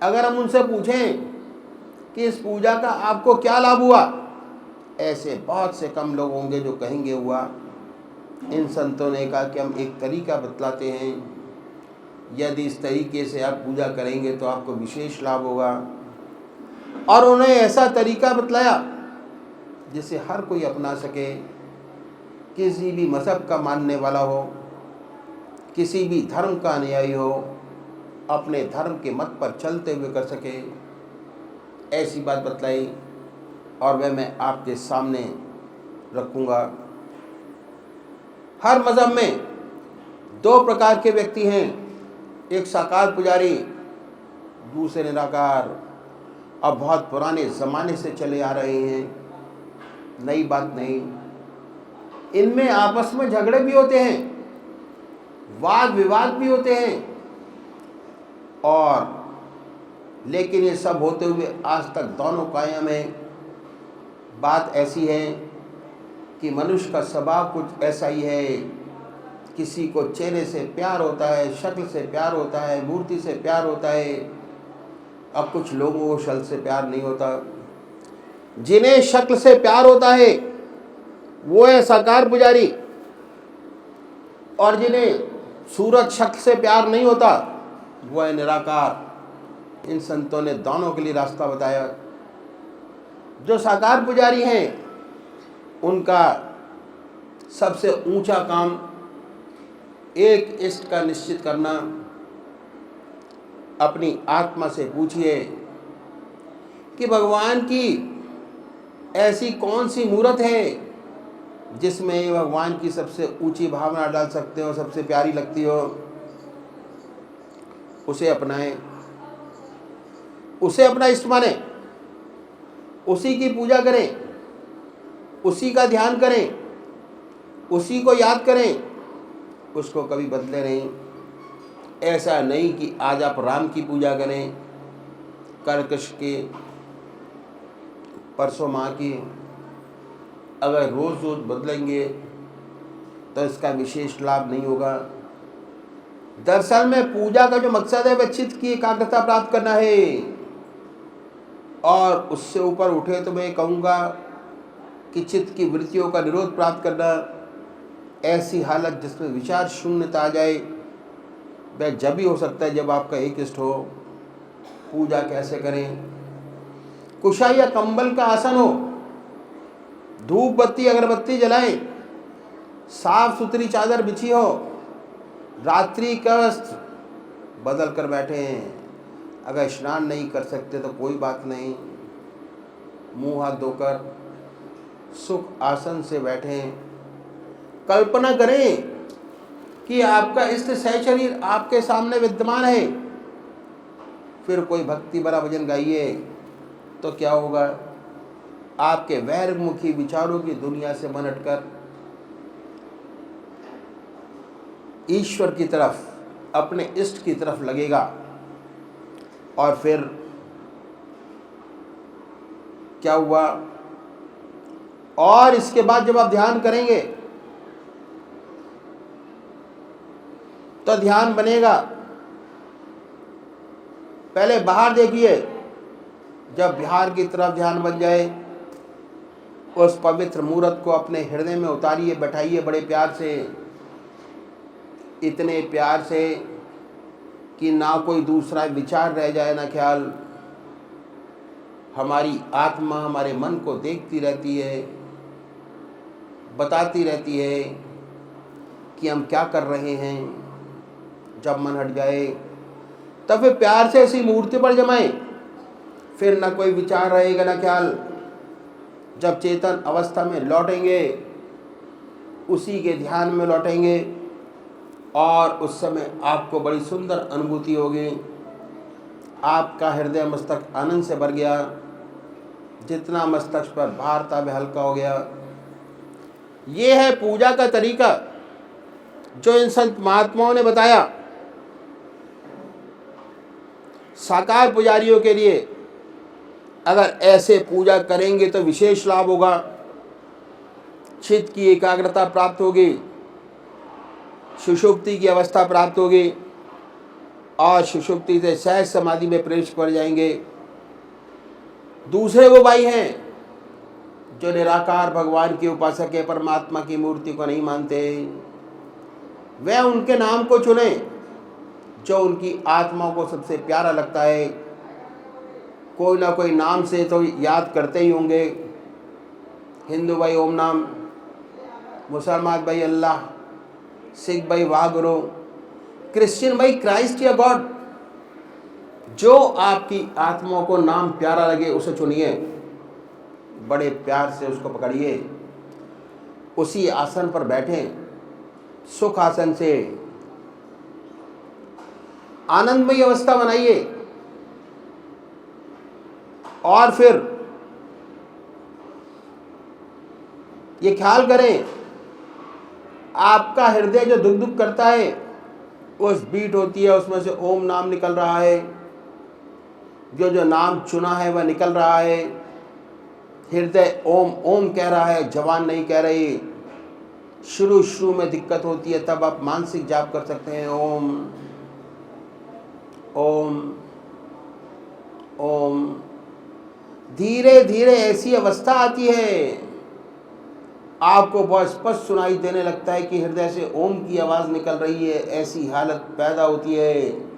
अगर हम उनसे पूछें कि इस पूजा का आपको क्या लाभ हुआ, ऐसे बहुत से कम लोग होंगे जो कहेंगे हुआ। इन संतों ने कहा कि हम एक तरीका बतलाते हैं, यदि इस तरीके से आप पूजा करेंगे तो आपको विशेष लाभ होगा। और उन्हें ऐसा तरीका बतलाया जिसे हर कोई अपना सके, किसी भी मज़हब का मानने वाला हो, किसी भी धर्म का अनुयायी हो, अपने धर्म के मत पर चलते हुए कर सके। ऐसी बात बतलाई और वह मैं आपके सामने रखूँगा। हर मज़हब में दो प्रकार के व्यक्ति हैं, एक साकार पुजारी, दूसरे निराकार। अब बहुत पुराने ज़माने से चले आ रहे हैं, नई बात नहीं। इनमें आपस में झगड़े भी होते हैं, वाद विवाद भी होते हैं, और लेकिन ये सब होते हुए आज तक दोनों कायम हैं। बात ऐसी है कि मनुष्य का स्वभाव कुछ ऐसा ही है, किसी को चेहरे से प्यार होता है, शक्ल से प्यार होता है, मूर्ति से प्यार होता है। अब कुछ लोगों को शक्ल से प्यार नहीं होता। जिन्हें शक्ल से प्यार होता है वो है साकार पुजारी, और जिन्हें सूरत शक्ल से प्यार नहीं होता वो है निराकार। इन संतों ने दोनों के लिए रास्ता बताया। जो साकार पुजारी हैं उनका सबसे ऊंचा काम एक इष्ट का निश्चित करना। अपनी आत्मा से पूछिए कि भगवान की ऐसी कौन सी मूर्त है जिसमें भगवान की सबसे ऊंची भावना डाल सकते हो, सबसे प्यारी लगती हो। उसे अपनाएं, उसे अपना इष्ट माने, उसी की पूजा करें, उसी का ध्यान करें, उसी को याद करें, उसको कभी बदले नहीं। ऐसा नहीं कि आज आप राम की पूजा करें, कल कृष्ण की, परसों माँ की। अगर रोज़ रोज़ बदलेंगे तो इसका विशेष लाभ नहीं होगा। दरअसल में पूजा का जो मकसद है वह चित्त की एकाग्रता प्राप्त करना है, और उससे ऊपर उठे तो मैं कहूँगा कि चित्त की वृत्तियों का निरोध प्राप्त करना। ऐसी हालत जिसमें विचार शून्यता आ जाए वह जब ही हो सकता है जब आपका एक इष्ट हो। पूजा कैसे करें? कुशा या कंबल का आसन हो, धूप बत्ती अगरबत्ती जलाएं, साफ सुथरी चादर बिछी हो, रात्रि का वस्त्र बदल कर बैठे हैं। अगर स्नान नहीं कर सकते तो कोई बात नहीं, मुंह हाथ धोकर सुख आसन से बैठें। कल्पना करें कि आपका इष्ट सहशरीर आपके सामने विद्यमान है। फिर कोई भक्ति भरा भजन गाइए तो क्या होगा? आपके वैरमुखी विचारों की दुनिया से मन हटकर ईश्वर की तरफ, अपने इष्ट की तरफ लगेगा। और फिर क्या हुआ? और इसके बाद जब आप ध्यान करेंगे तो ध्यान बनेगा। पहले बाहर देखिए, जब बिहार की तरफ ध्यान बन जाए, उस पवित्र मूर्त को अपने हृदय में उतारिए, बैठाइए बड़े प्यार से, इतने प्यार से कि ना कोई दूसरा विचार रह जाए, ना ख्याल। हमारी आत्मा हमारे मन को देखती रहती है, बताती रहती है कि हम क्या कर रहे हैं। जब मन हट जाए तब फिर प्यार से ऐसी मूर्ति पर जमाएं, फिर ना कोई विचार रहेगा ना ख्याल। जब चेतन अवस्था में लौटेंगे उसी के ध्यान में लौटेंगे, और उस समय आपको बड़ी सुंदर अनुभूति होगी। आपका हृदय मस्तक आनंद से भर गया, जितना मस्तक पर भार था वह हल्का हो गया। ये है पूजा का तरीका जो इन संत महात्माओं ने बताया। साकार पुजारियों के लिए अगर ऐसे पूजा करेंगे तो विशेष लाभ होगा, चित्त की एकाग्रता प्राप्त होगी, सुषुप्ति की अवस्था प्राप्त होगी। और सुषुप्ति से सहज समाधि में प्रवेश कर जाएंगे। दूसरे वो भाई हैं जो निराकार भगवान के उपासक है, परमात्मा की मूर्ति को नहीं मानते। वह उनके नाम को चुने जो उनकी आत्मा को सबसे प्यारा लगता है। कोई ना कोई नाम से तो याद करते ही होंगे। हिंदू भाई ओम नाम, मुसलमान भाई अल्लाह, सिख भाई वाहगुरु, क्रिश्चियन भाई क्राइस्ट या गॉड। जो आपकी आत्मा को नाम प्यारा लगे उसे चुनिए, बड़े प्यार से उसको पकड़िए, उसी आसन पर बैठें, सुख आसन से आनंदमयी अवस्था बनाइए। और फिर ये ख्याल करें, आपका हृदय जो दुख दुख करता है, उस बीट होती है, उसमें से ओम नाम निकल रहा है। जो नाम चुना है वह निकल रहा है। हृदय ओम ओम कह रहा है, जवान नहीं कह रही। शुरू में दिक्कत होती है, तब आप मानसिक जाप कर सकते हैं, ओम ओम ओम। धीरे धीरे ऐसी अवस्था आती है, आपको बहुत स्पष्ट सुनाई देने लगता है कि हृदय से ओम की आवाज़ निकल रही है। ऐसी हालत पैदा होती है,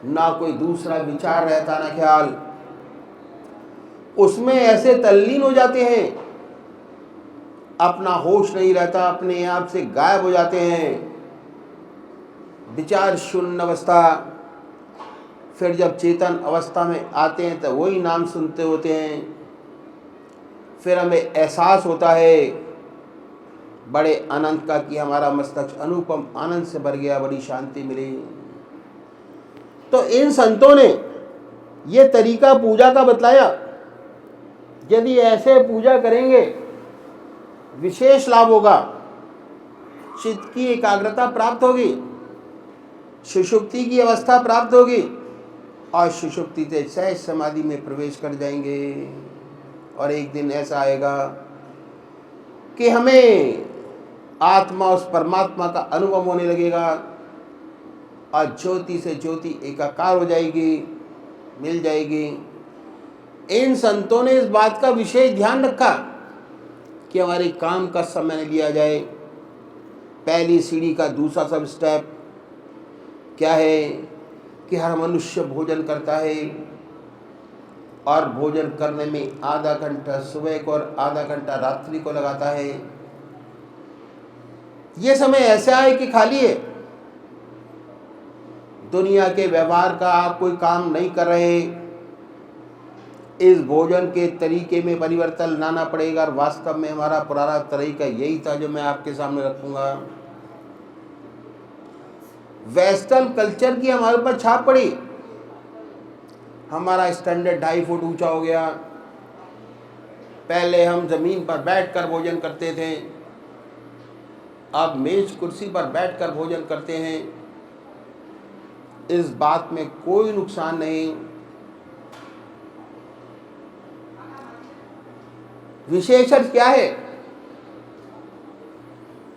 ना कोई दूसरा विचार रहता ना ख्याल। उसमें ऐसे तल्लीन हो जाते हैं, अपना होश नहीं रहता, अपने आप से गायब हो जाते हैं, विचार शून्य अवस्था। फिर जब चेतन अवस्था में आते हैं तो वही नाम सुनते होते हैं। फिर हमें एहसास होता है बड़े आनंद का कि हमारा मस्तक अनुपम आनंद से भर गया, बड़ी शांति मिली। तो इन संतों ने ये तरीका पूजा का बतलाया। यदि ऐसे पूजा करेंगे विशेष लाभ होगा, चित्त की एकाग्रता प्राप्त होगी, सुषुप्ति की अवस्था प्राप्त होगी और सुषुप्ति से सहज समाधि में प्रवेश कर जाएंगे। और एक दिन ऐसा आएगा कि हमें आत्मा उस परमात्मा का अनुभव होने लगेगा और ज्योति से ज्योति एकाकार हो जाएगी, मिल जाएगी। इन संतों ने इस बात का विशेष ध्यान रखा कि हमारे काम का समय न लिया जाए। पहली सीढ़ी का दूसरा सब स्टेप क्या है कि हर मनुष्य भोजन करता है और भोजन करने में आधा घंटा सुबह को और आधा घंटा रात्रि को लगाता है। ये समय ऐसा है कि खाली है, दुनिया के व्यवहार का आप कोई काम नहीं कर रहे। इस भोजन के तरीके में परिवर्तन लाना पड़ेगा और वास्तव में हमारा पुराना तरीका यही था जो मैं आपके सामने रखूंगा। वेस्टर्न कल्चर की हमारे ऊपर छाप पड़ी। हमारा स्टैंडर्ड 2.5 फुट ऊंचा हो गया। पहले हम जमीन पर बैठकर भोजन करते थे, अब मेज कुर्सी पर बैठकर भोजन करते हैं। इस बात में कोई नुकसान नहीं। विशेष अर्थ क्या है?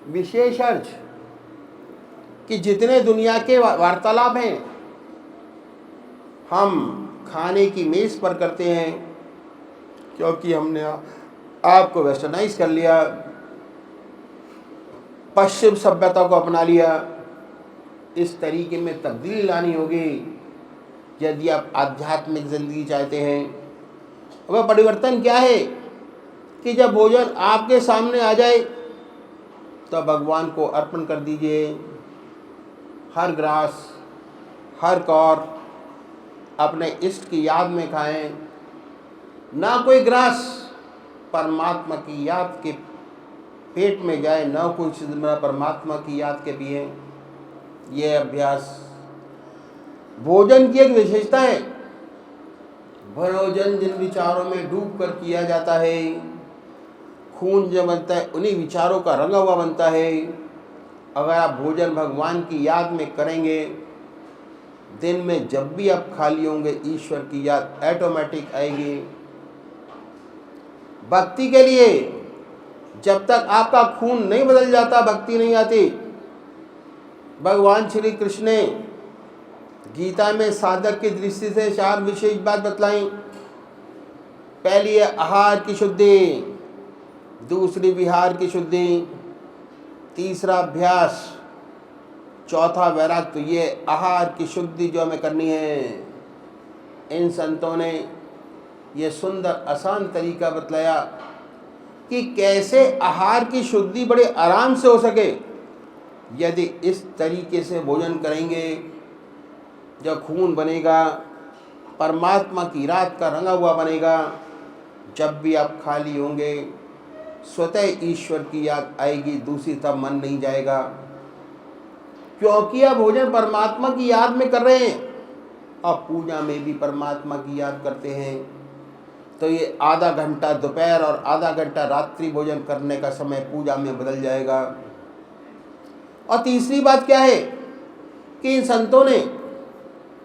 विशेष अर्थ कि जितने दुनिया के वार्तालाप हैं हम खाने की मेज पर करते हैं, क्योंकि हमने आपको वेस्टर्नाइज कर लिया, पश्चिम सभ्यता को अपना लिया। इस तरीके में तब्दीली लानी होगी यदि आप आध्यात्मिक जिंदगी चाहते हैं। वह परिवर्तन क्या है कि जब भोजन आपके सामने आ जाए तो भगवान को अर्पण कर दीजिए। हर ग्रास, हर कौर अपने इष्ट की याद में खाएं। ना कोई ग्रास परमात्मा की याद के पेट में जाए, ना कोई चीज़ परमात्मा की याद के पिए। ये अभ्यास भोजन की एक विशेषता है। भोजन जिन विचारों में डूब कर किया जाता है, खून जो बनता है उन्हीं विचारों का रंगा हुआ बनता है। अगर आप भोजन भगवान की याद में करेंगे, दिन में जब भी आप खाली होंगे ईश्वर की याद ऑटोमेटिक आएगी। भक्ति के लिए जब तक आपका खून नहीं बदल जाता, भक्ति नहीं आती। भगवान श्री कृष्ण ने गीता में साधक की दृष्टि से 4 विशेष बात बतलाई। पहली है आहार की शुद्धि, दूसरी विहार की शुद्धि, तीसरा अभ्यास, चौथा वैराग्य। तो ये आहार की शुद्धि जो हमें करनी है, इन संतों ने ये सुंदर आसान तरीका बतलाया कि कैसे आहार की शुद्धि बड़े आराम से हो सके। यदि इस तरीके से भोजन करेंगे, जब खून बनेगा, परमात्मा की रात का रंगा हुआ बनेगा। जब भी आप खाली होंगे, स्वतः ईश्वर की याद आएगी, दूसरी तब मन नहीं जाएगा, क्योंकि आप भोजन परमात्मा की याद में कर रहे हैं और पूजा में भी परमात्मा की याद करते हैं। तो ये आधा घंटा दोपहर और आधा घंटा रात्रि भोजन करने का समय पूजा में बदल जाएगा। और तीसरी बात क्या है कि इन संतों ने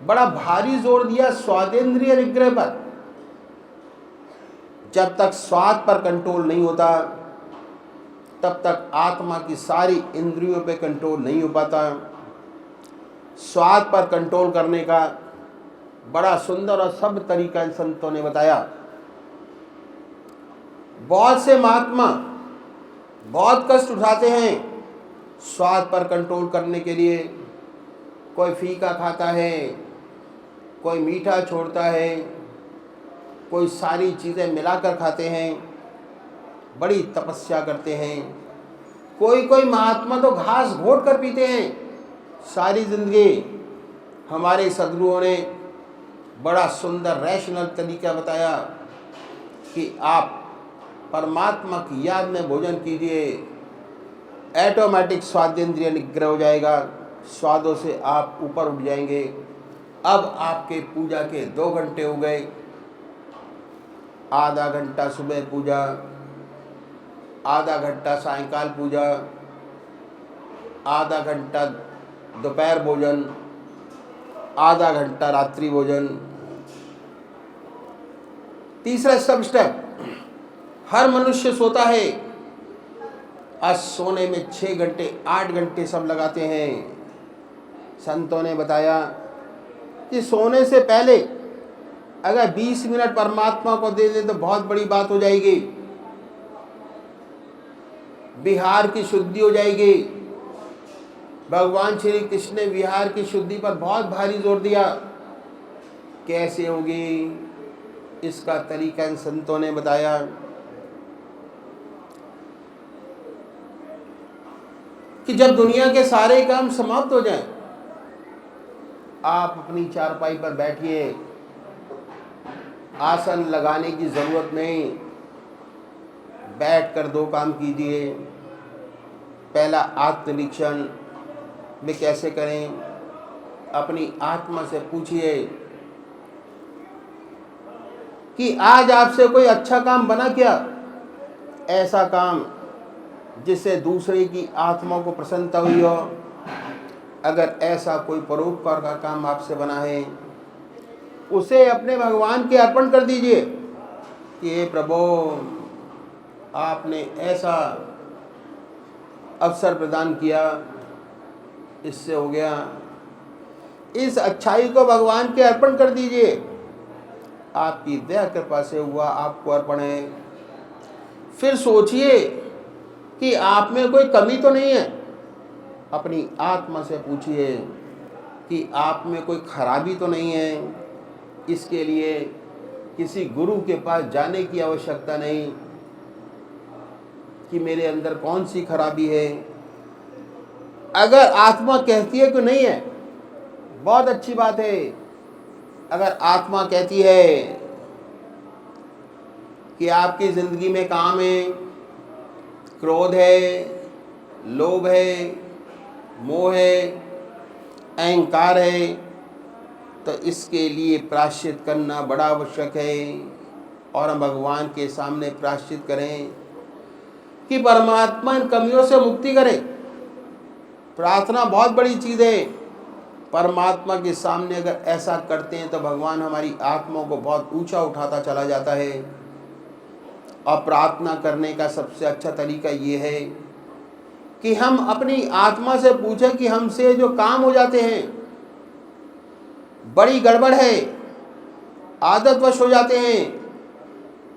बड़ा भारी जोर दिया स्वादेंद्रिय निग्रह पर। जब तक स्वाद पर कंट्रोल नहीं होता, तब तक आत्मा की सारी इंद्रियों पे कंट्रोल नहीं हो पाता। स्वाद पर कंट्रोल करने का बड़ा सुंदर और सब तरीका इन संतों ने बताया। बहुत से महात्मा बहुत कष्ट उठाते हैं स्वाद पर कंट्रोल करने के लिए। कोई फीका खाता है, कोई मीठा छोड़ता है, कोई सारी चीज़ें मिलाकर खाते हैं, बड़ी तपस्या करते हैं। कोई महात्मा तो घास घोट कर पीते हैं सारी जिंदगी। हमारे सदगुरुओं ने बड़ा सुंदर रैशनल तरीका बताया कि आप परमात्मा की याद में भोजन कीजिए, ऑटोमेटिक स्वादेंद्रिय निग्रह हो जाएगा, स्वादों से आप ऊपर उठ जाएंगे। अब आपके पूजा के 2 घंटे हो गए। आधा घंटा सुबह पूजा, आधा घंटा सायंकाल पूजा, आधा घंटा दोपहर भोजन, आधा घंटा रात्रि भोजन। तीसरा सब स्टेप, हर मनुष्य सोता है। आज सोने में 6 घंटे 8 घंटे सब लगाते हैं। संतों ने बताया कि सोने से पहले अगर 20 मिनट परमात्मा को दे दे तो बहुत बड़ी बात हो जाएगी, विहार की शुद्धि हो जाएगी। भगवान श्री कृष्ण ने विहार की शुद्धि पर बहुत भारी जोर दिया। कैसे होगी, इसका तरीका इन संतों ने बताया। कि जब दुनिया के सारे काम समाप्त हो जाएं, आप अपनी चारपाई पर बैठिए, आसन लगाने की ज़रूरत नहीं, बैठकर 2 काम कीजिए। पहला, आत्मनिरीक्षण में कैसे करें, अपनी आत्मा से पूछिए कि आज आपसे कोई अच्छा काम बना क्या, ऐसा काम जिससे दूसरे की आत्मा को प्रसन्नता हुई हो। अगर ऐसा कोई परोपकार का काम आपसे बना है, उसे अपने भगवान के अर्पण कर दीजिए कि हे प्रभु, आपने ऐसा अवसर प्रदान किया, इससे हो गया। इस अच्छाई को भगवान के अर्पण कर दीजिए, आपकी दया कृपा से हुआ, आपको अर्पण है। फिर सोचिए कि आप में कोई कमी तो नहीं है। अपनी आत्मा से पूछिए कि आप में कोई खराबी तो नहीं है। इसके लिए किसी गुरु के पास जाने की आवश्यकता नहीं कि मेरे अंदर कौन सी खराबी है। अगर आत्मा कहती है कि नहीं है, बहुत अच्छी बात है। अगर आत्मा कहती है कि आपकी ज़िंदगी में काम है, क्रोध है, लोभ है, मोह है, अहंकार है, तो इसके लिए प्रायश्चित करना बड़ा आवश्यक है। और हम भगवान के सामने प्रायश्चित करें कि परमात्मा इन कमियों से मुक्ति करे। प्रार्थना बहुत बड़ी चीज़ है। परमात्मा के सामने अगर ऐसा करते हैं तो भगवान हमारी आत्मा को बहुत ऊंचा उठाता चला जाता है। और प्रार्थना करने का सबसे अच्छा तरीका ये है कि हम अपनी आत्मा से पूछें कि हमसे जो काम हो जाते हैं, बड़ी गड़बड़ है, आदतवश हो जाते हैं,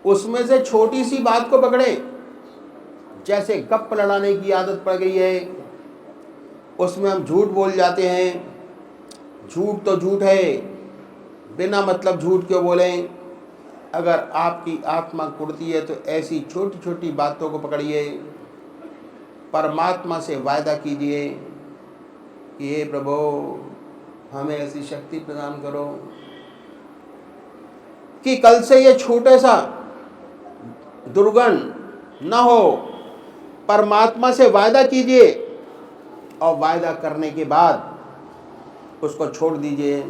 उसमें से छोटी सी बात को पकड़े, जैसे गप लड़ाने की आदत पड़ गई है, उसमें हम झूठ बोल जाते हैं। झूठ तो झूठ है, बिना मतलब झूठ क्यों बोलें। अगर आपकी आत्मा कुड़ती है तो ऐसी छोटी छोटी बातों को पकड़िए, परमात्मा से वायदा कीजिए कि हे प्रभु हमें ऐसी शक्ति प्रदान करो कि कल से ये छोटे सा दुर्गंध न हो। परमात्मा से वायदा कीजिए और वायदा करने के बाद उसको छोड़ दीजिए।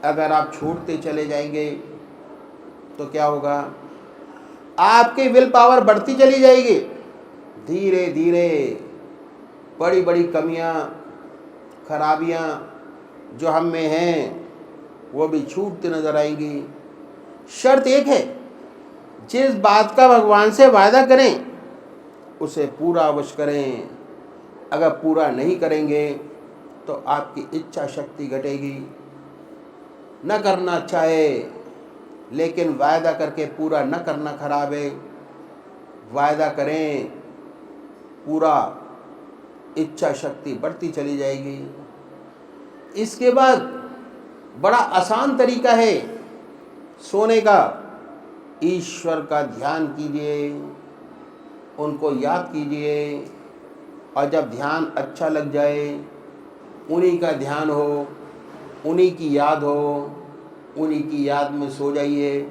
अगर आप छोड़ते चले जाएंगे तो क्या होगा, आपकी विल पावर बढ़ती चली जाएगी। धीरे धीरे बड़ी बड़ी कमियां, खराबियां जो हम में हैं वो भी छूटती नजर आएंगी। शर्त एक है, जिस बात का भगवान से वायदा करें उसे पूरा अवश्य करें। अगर पूरा नहीं करेंगे तो आपकी इच्छा शक्ति घटेगी। न करना अच्छा है, लेकिन वायदा करके पूरा न करना खराब है। वायदा करें, पूरा इच्छा शक्ति बढ़ती चली जाएगी। इसके बाद बड़ा आसान तरीका है सोने का। ईश्वर का ध्यान कीजिए, उनको याद कीजिए, और जब ध्यान अच्छा लग जाए, उन्हीं का ध्यान हो, उन्हीं की याद हो, उन्हीं की याद में सो जाइए।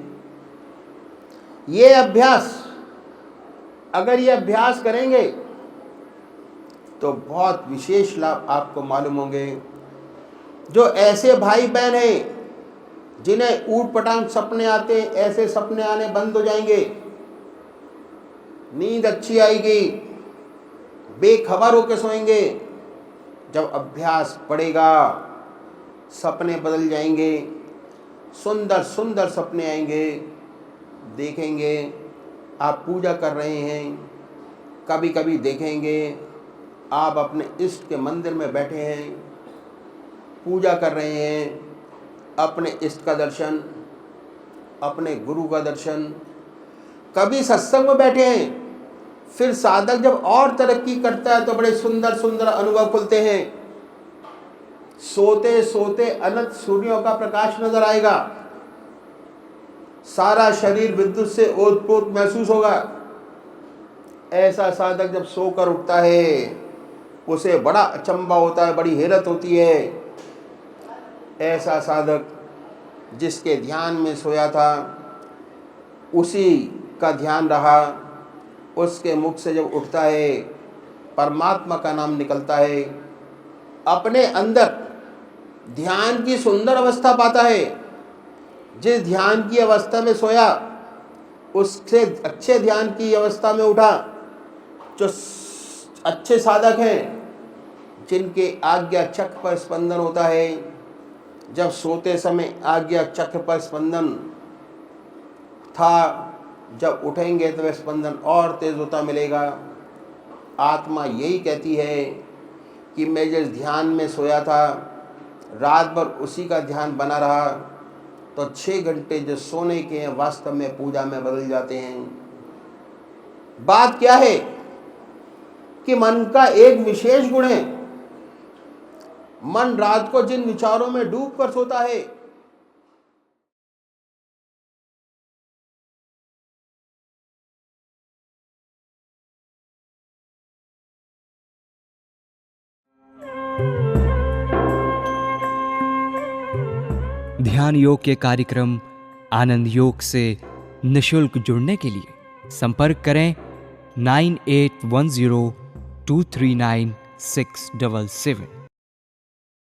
ये अभ्यास, अगर ये अभ्यास करेंगे तो बहुत विशेष लाभ आपको मालूम होंगे। जो ऐसे भाई बहन हैं जिन्हें ऊट पटांग सपने आते, ऐसे सपने आने बंद हो जाएंगे, नींद अच्छी आएगी, बेखबर होकर सोएंगे। जब अभ्यास पड़ेगा सपने बदल जाएंगे, सुंदर सुंदर सपने आएंगे। देखेंगे आप पूजा कर रहे हैं, कभी कभी देखेंगे आप अपने इष्ट के मंदिर में बैठे हैं, पूजा कर रहे हैं, अपने इष्ट का दर्शन, अपने गुरु का दर्शन। कभी सत्संग में बैठे हैं, फिर साधक जब और तरक्की करता है तो बड़े सुंदर सुंदर अनुभव खुलते हैं। सोते सोते अनंत सूर्यों का प्रकाश नजर आएगा, सारा शरीर विद्युत से ओतप्रोत महसूस होगा। ऐसा साधक जब सोकर उठता है उसे बड़ा अचंभा होता है, बड़ी हैरत होती है। ऐसा साधक जिसके ध्यान में सोया था उसी का ध्यान रहा, उसके मुख से जब उठता है परमात्मा का नाम निकलता है, अपने अंदर ध्यान की सुंदर अवस्था पाता है। जिस ध्यान की अवस्था में सोया उससे अच्छे ध्यान की अवस्था में उठा। जो अच्छे साधक हैं जिनके आज्ञा चक्र पर स्पंदन होता है, जब सोते समय आज्ञा चक्र पर स्पंदन था, जब उठेंगे तो वह स्पंदन और तेज होता मिलेगा। आत्मा यही कहती है कि मैं जिस ध्यान में सोया था रात भर उसी का ध्यान बना रहा, तो 6 घंटे जो सोने के हैं वास्तव में पूजा में बदल जाते हैं। बात क्या है कि मन का एक विशेष गुण है, मन रात को जिन विचारों में डूब कर सोता है ध्यान योग के कार्यक्रम आनंद योग से निशुल्क जुड़ने के लिए संपर्क करें 9810239677।